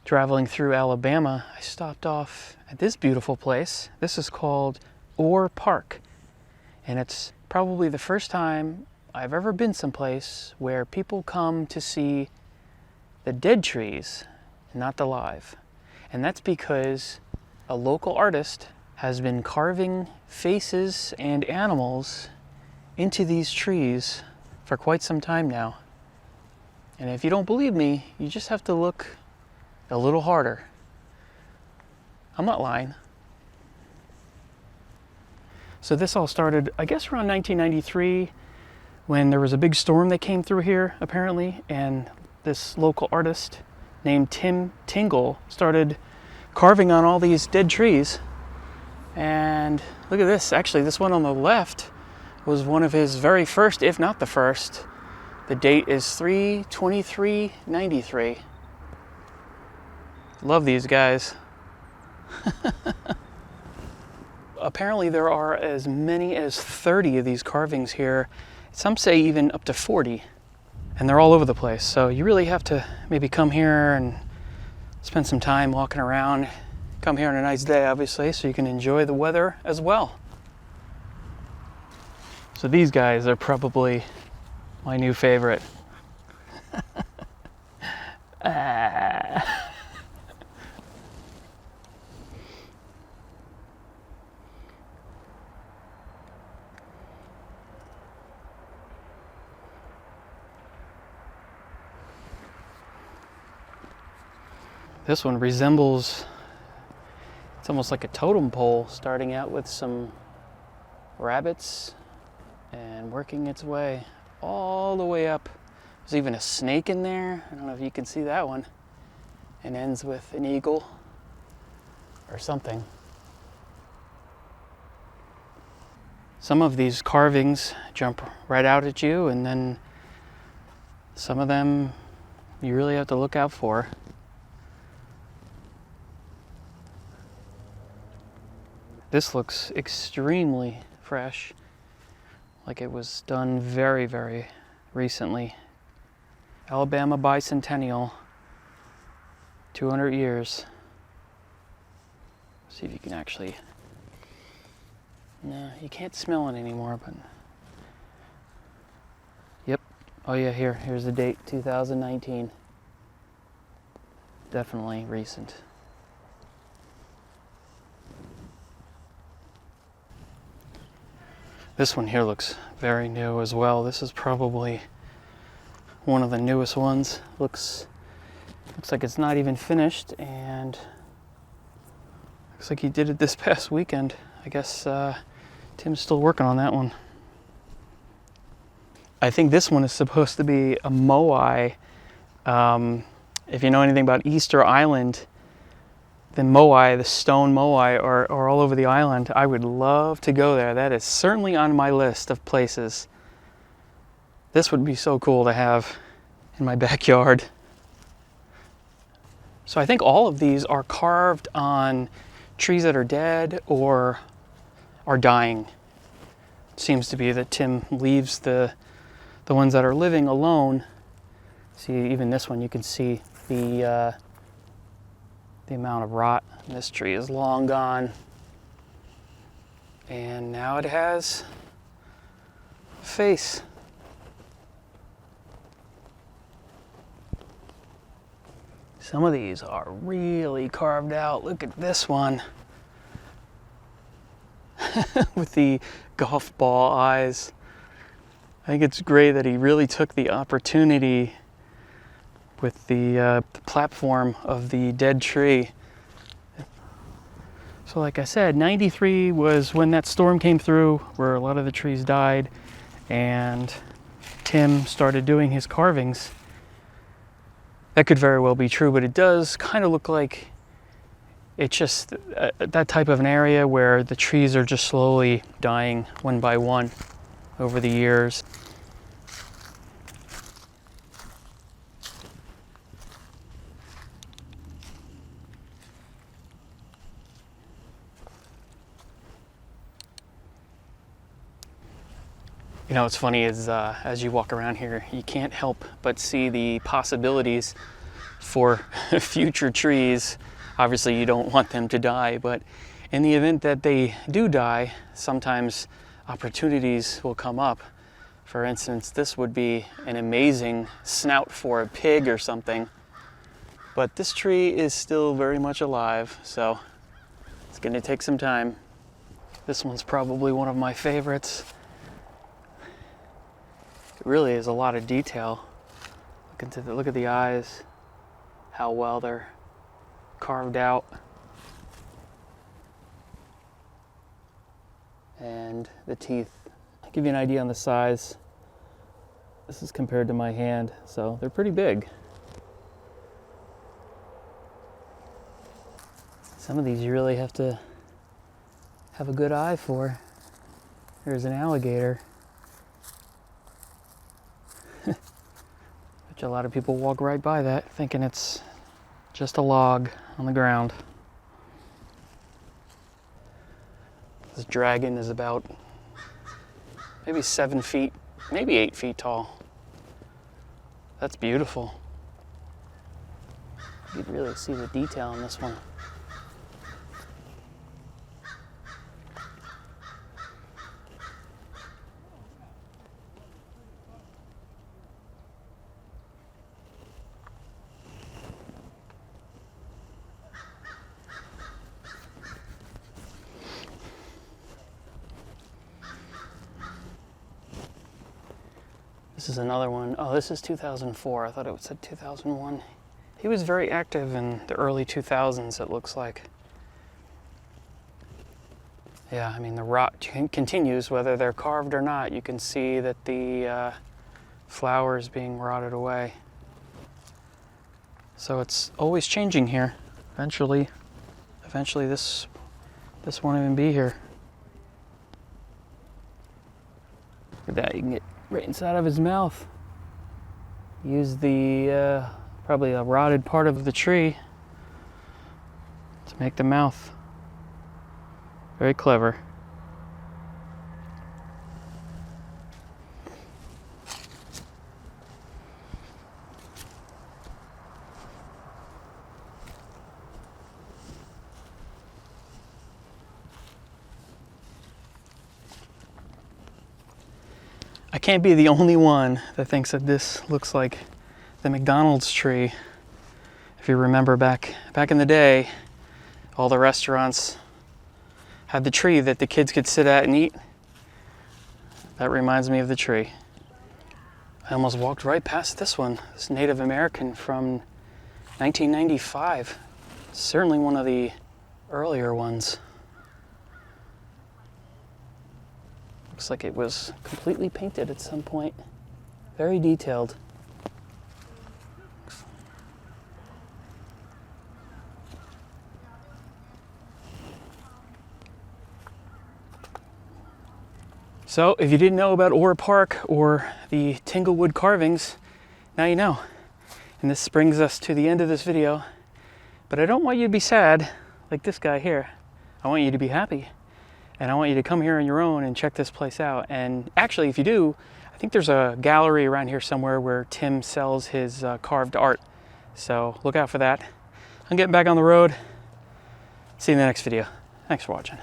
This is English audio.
traveling through Alabama, I stopped off at this beautiful place. This is called Orr Park, and it's probably the first time I've ever been someplace where people come to see the dead trees, not the live. And that's because a local artist has been carving faces and animals into these trees for quite some time now. And if you don't believe me, you just have to look a little harder. I'm not lying. So this all started, I guess, around 1993 when there was a big storm that came through here, apparently, and this local artist named Tingle started carving on all these dead trees. And look at this. Actually, this one on the left was one of his very first, if not the first. The date is 3/23/93. Love these guys. Apparently there are as many as 30 of these carvings here. Some say even up to 40. And they're all over the place. So you really have to maybe come here and spend some time walking around. Come here on a nice day, obviously, so you can enjoy the weather as well. So these guys are probably my new favorite. This one resembles, it's almost like a totem pole, starting out with some rabbits and working its way all the way up. There's even a snake in there. I don't know if you can see that one. And ends with an eagle or something. Some of these carvings jump right out at you, and then some of them you really have to look out for. This looks extremely fresh, like it was done very, very recently. Alabama bicentennial, 200 years. See if you can actually, no, you can't smell it anymore, but yep. Oh yeah, here's the date, 2019. Definitely recent. This one here looks very new as well. This is probably one of the newest ones. Looks like it's not even finished, and looks like he did it this past weekend. I guess Tim's still working on that one. I think this one is supposed to be a Moai. If you know anything about Easter Island, the Moai, the stone Moai, are all over the island. I would love to go there. That is certainly on my list of places. This would be so cool to have in my backyard. So I think all of these are carved on trees that are dead or are dying. It seems to be that Tim leaves the ones that are living alone. See, even this one, you can see the amount of rot. This tree is long gone. And now it has a face. Some of these are really carved out. Look at this one. With the golf ball eyes. I think it's great that he really took the opportunity with the platform of the dead tree. So like I said, 93 was when that storm came through where a lot of the trees died, and Tim started doing his carvings. That could very well be true, but it does kind of look like it's just that type of an area where the trees are just slowly dying one by one over the years. You know, what's funny is as you walk around here, you can't help but see the possibilities for future trees. Obviously you don't want them to die, but in the event that they do die, sometimes opportunities will come up. For instance, this would be an amazing snout for a pig or something, but this tree is still very much alive, so it's going to take some time. This one's probably one of my favorites. It really is a lot of detail. Look at the eyes, how well they're carved out. And the teeth. I'll give you an idea on the size. This is compared to my hand, so they're pretty big. Some of these you really have to have a good eye for. Here's an alligator. Which a lot of people walk right by that thinking it's just a log on the ground. This dragon is about maybe 7 feet, maybe 8 feet tall. That's beautiful. You can really see the detail in this one. This is another one. Oh, this is 2004. I thought it said 2001. He was very active in the early 2000s, it looks like. Yeah, I mean, the rot continues, whether they're carved or not. You can see that the flower is being rotted away. So it's always changing here. Eventually this won't even be here. Look at that, you can get right inside of his mouth. Use the probably a rotted part of the tree to make the mouth. Very clever. I can't be the only one that thinks that this looks like the McDonald's tree. If you remember back in the day, all the restaurants had the tree that the kids could sit at and eat. That reminds me of the tree. I almost walked right past this one, this Native American from 1995. Certainly one of the earlier ones. Looks like it was completely painted at some point. Very detailed. So if you didn't know about Orr Park or the Tinglewood Carvings, now you know. And this brings us to the end of this video. But I don't want you to be sad like this guy here. I want you to be happy. And I want you to come here on your own and check this place out. And actually, if you do, I think there's a gallery around here somewhere where Tim sells his carved art. So look out for that. I'm getting back on the road. See you in the next video. Thanks for watching.